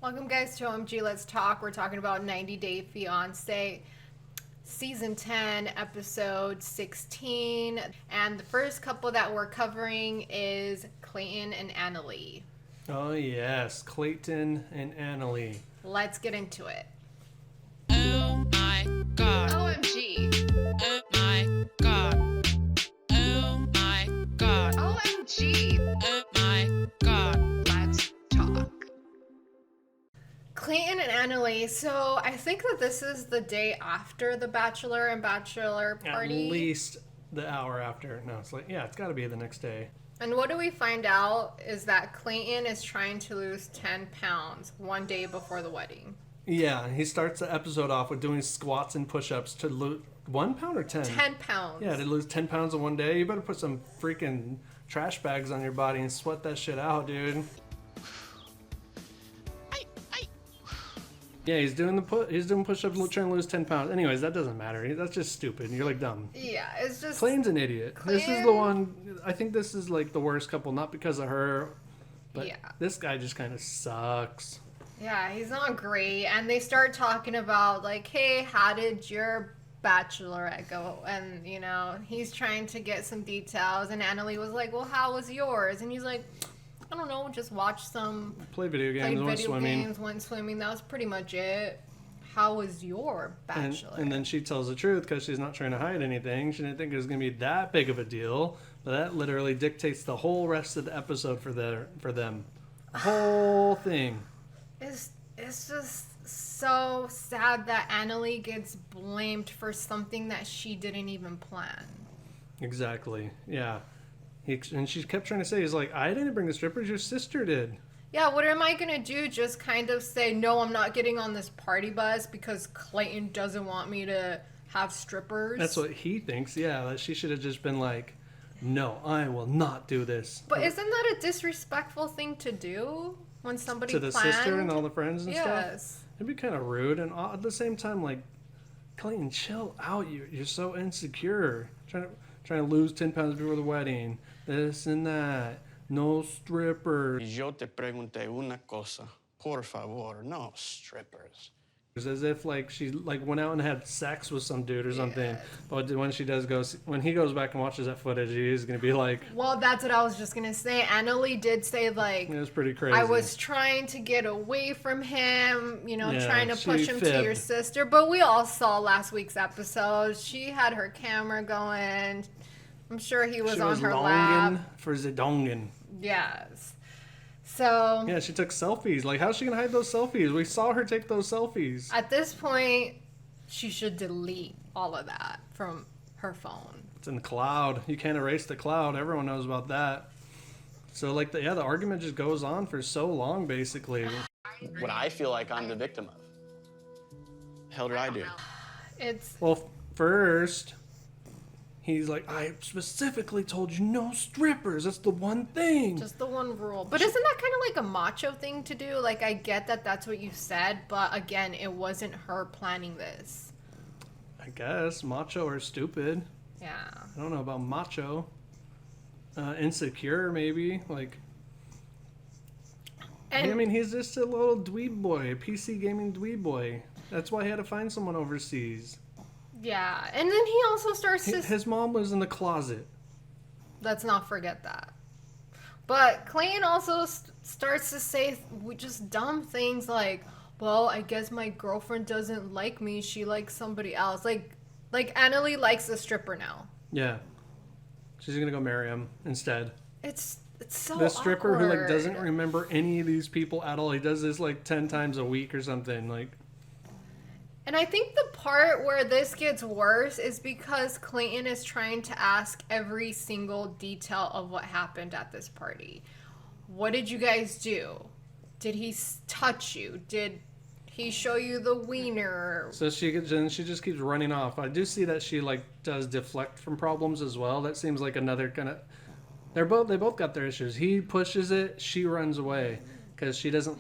Welcome, guys, to OMG Let's Talk. We're talking about 90 Day Fiancé, Season 10, Episode 16. And the first couple that we're covering is Clayton and Anali. Oh, yes. Clayton and Anali. Let's get into it. Oh my god. OMG. Oh my god. Oh my god. OMG. Oh my god. Let's talk. Clayton and Anali. So I think that this is the day after the Bachelor and Bachelor party. At least the hour after. No, it's like, yeah, it's got to be the next day. And what do we find out is that Clayton is trying to lose 10 pounds one day before the wedding. Yeah, he starts the episode off with doing squats and push-ups to lose 1 pound or 10? 10 pounds. Yeah, to lose 10 pounds in one day. You better put some freaking trash bags on your body and sweat that shit out, dude. Yeah, he's doing push-ups, trying to lose 10 pounds. Anyways, that doesn't matter. That's just stupid. You're like dumb. Yeah, it's just... Clayton's an idiot. This is the one... I think this is like the worst couple, not because of her, but Yeah. this guy just kind of sucks. Yeah, he's not great. And they start talking about, like, hey, how did your bachelorette go? And, you know, he's trying to get some details. And Annalie was like, well, how was yours? And he's like, I don't know, just watch some... Played video games, Played went video swimming. games, went swimming. That was pretty much it. How was your bachelor? And then she tells the truth because she's not trying to hide anything. She didn't think it was going to be that big of a deal. But that literally dictates the whole rest of the episode for them. The whole thing. It's just so sad that Annalie gets blamed for something that she didn't even plan. Exactly. Yeah. And she kept trying to say, he's like, I didn't bring the strippers, your sister did. Yeah, what am I going to do? Just kind of say, no, I'm not getting on this party bus because Clayton doesn't want me to have strippers? That's what he thinks, yeah. That she should have just been like, no, I will not do this. But isn't that a disrespectful thing to do when somebody to the planned? sister and all the friends and stuff? Yes. It'd be kind of rude. And at the same time, like, Clayton, chill out. You're so insecure. Trying to lose 10 pounds before the wedding. This and that. No strippers. Yo te pregunté una cosa. Por favor, no strippers. It's as if like she like went out and had sex with some dude or something. But when he goes back and watches that footage, he's gonna be like, well, that's what I was just gonna say. Annalie did say, like, it was pretty crazy. I was trying to get away from him, you know, Yeah, trying to push him to fibbed. your sister. But we all saw last week's episode. She had her camera going. I'm sure he was she on was her longing lap. for Zidongen. Yes. So Yeah, she took selfies. Like, how's she gonna hide those selfies? We saw her take those selfies. at this point, she should delete all of that from her phone. It's in the cloud. You can't erase the cloud. Everyone knows about that. So, like, the argument just goes on for so long, basically. What I feel like I'm the victim of. The hell did I do? It's Well, first, he's like, I specifically told you no strippers. That's the one thing. just the one rule. But isn't that kind of like a macho thing to do? Like, I get that that's what you said, but again, it wasn't her planning this. I guess macho or stupid. Yeah. I don't know about macho. Insecure, maybe. Like, And I mean, he's just a little dweeb boy, a PC gaming dweeb boy. That's why he had to find someone overseas. yeah. And then he also starts to... His mom was in the closet. Let's not forget that. But Clayton also starts to say just dumb things like, well, I guess my girlfriend doesn't like me. She likes somebody else. Like Annalie likes a stripper now. Yeah. She's gonna go marry him instead. It's so The stripper who like awkward. doesn't remember any of these people at all. He does this like 10 times a week or something. Like, And I think the part where this gets worse is because Clayton is trying to ask every single detail of what happened at this party. What did you guys do? Did he touch you? Did he show you the wiener? so she just keeps running off. I do see that she like does deflect from problems as well. That seems like another kind of. They both got their issues. He pushes it, she runs away because she doesn't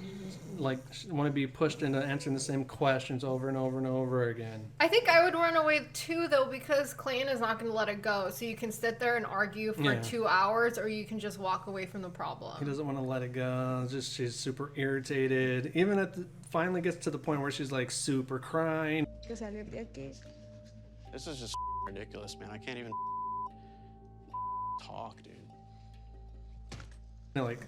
like want to be pushed into answering the same questions over and over and over again. I think I would run away too, though, because Clayton is not going to let it go. So you can sit there and argue for Yeah. 2 hours, or you can just walk away from the problem. He doesn't want to let it go. Just she's super irritated. Even finally gets to the point where she's like super crying. Que salir de aquí. This is just ridiculous, man. I can't even talk, dude. Like,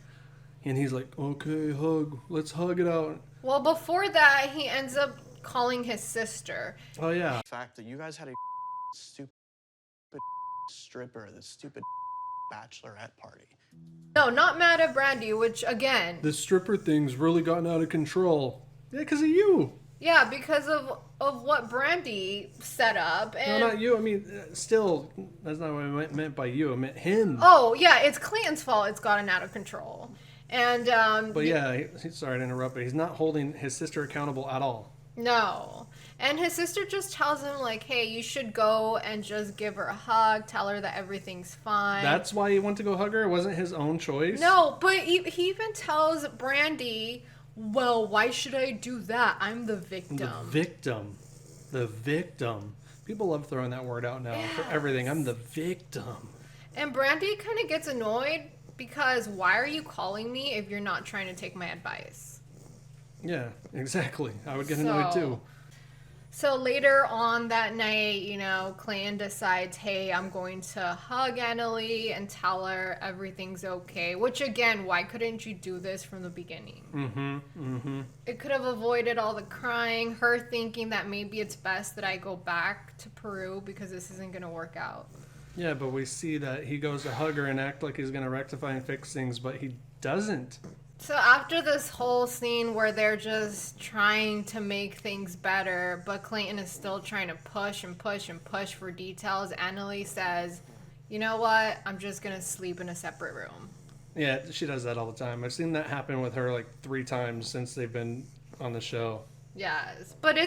and he's like, okay, hug. Let's hug it out. Well, before that, he ends up calling his sister. Oh yeah. The fact that you guys had a stupid stripper at this stupid bachelorette party. No, not mad at Brandy, which, again, The stripper thing's really gotten out of control. Yeah, because of you. yeah, because of what Brandy set up. No, And not you. I mean, still, that's not what I meant by you. I meant him. oh, yeah, it's Clayton's fault it's gotten out of control. And, But yeah, sorry to interrupt, but he's not holding his sister accountable at all. no. And his sister just tells him, like, hey, you should go and just give her a hug, tell her that everything's fine. That's why he went to go hug her? It wasn't his own choice? No, but he even tells Brandy, well, why should I do that? I'm the victim. The victim. The victim. People love throwing that word out now for everything. I'm the victim. And Brandy kind of gets annoyed because why are you calling me if you're not trying to take my advice? Yeah, exactly. I would get annoyed too. So later on that night, you know, Clayton decides, hey, I'm going to hug Annalie and tell her everything's okay. Which, again, why couldn't you do this from the beginning? It could have avoided all the crying, her thinking that maybe it's best that I go back to Peru because this isn't going to work out. Yeah, but we see that he goes to hug her and act like he's going to rectify and fix things, but he doesn't. So after this whole scene where they're just trying to make things better, but Clayton is still trying to push and push and push for details, Annalie says, you know what? I'm just going to sleep in a separate room. Yeah, she does that all the time. I've seen that happen with her like 3 times since they've been on the show. Yes, but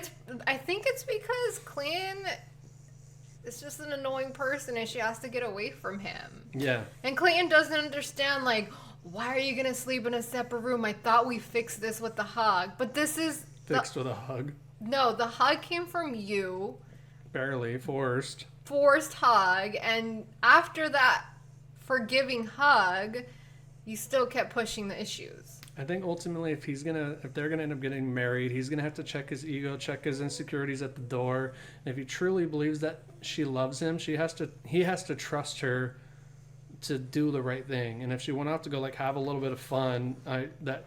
I think it's because Clayton is just an annoying person and she has to get away from him. Yeah. And Clayton doesn't understand, like, why are you going to sleep in a separate room? I thought we fixed this with the hug. But this is... Fixed with a hug. No, the hug came from you. Barely. Forced Hug. And after that forgiving hug, you still kept pushing the issues. I think ultimately if they're gonna end up getting married, he's gonna have to check his ego, check his insecurities at the door. And if he truly believes that she loves him, he has to trust her to do the right thing. And if she went out to go like have a little bit of fun, that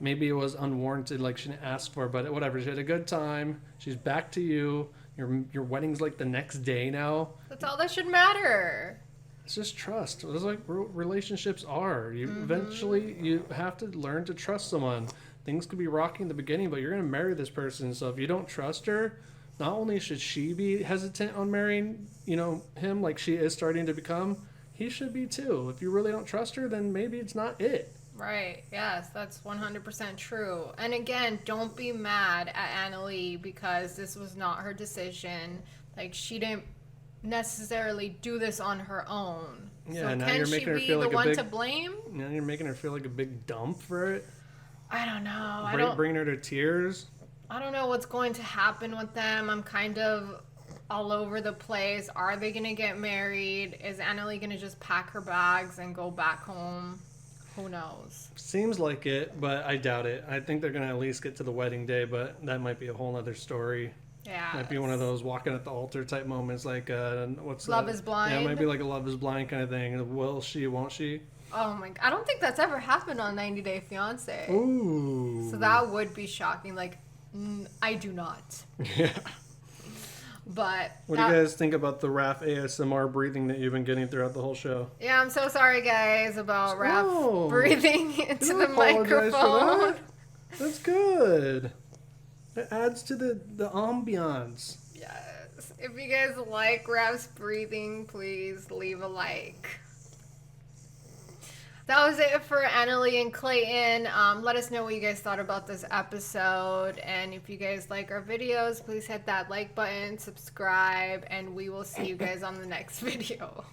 maybe it was unwarranted, like she didn't ask for, but whatever. She had a good time. She's back to you. Your wedding's like the next day now. That's all that should matter. It's just trust. That's like relationships are. Eventually you have to learn to trust someone. Things could be rocky in the beginning, but you're gonna marry this person. So if you don't trust her, not only should she be hesitant on marrying, him like she is starting to become, he should be too. If you really don't trust her, then maybe it's not it. Right. Yes, that's 100% true. And again, don't be mad at Annalie because this was not her decision. Like, she didn't necessarily do this on her own. Yeah, so now can you're she making her be feel the like a one big- to blame? Now you're making her feel like a big dump for it. I don't know. Bringing her to tears. I don't know what's going to happen with them. I'm kind of all over the place. Are they going to get married? Is Annalie going to just pack her bags and go back home? Who knows? Seems like it, but I doubt it. I think they're going to at least get to the wedding day, but that might be a whole other story. Yeah. Might be one of those walking at the altar type moments, like what's Love that? is Blind? Yeah, it might be like a Love is Blind kind of thing. Will she? Won't she? Oh my! I don't think that's ever happened on 90 Day Fiancé. Ooh. So that would be shocking. Like, I do not. Yeah. But What do you guys think about the Raph ASMR breathing that you've been getting throughout the whole show? Yeah, I'm so sorry, guys, about Raph Oh, breathing into Don't the apologize microphone. for that. That's good. It adds to the ambiance. Yes. If you guys like Raph's breathing, please leave a like. That was it for Annalie and Clayton. Let us know what you guys thought about this episode. And if you guys like our videos, please hit that like button, subscribe, and we will see you guys on the next video.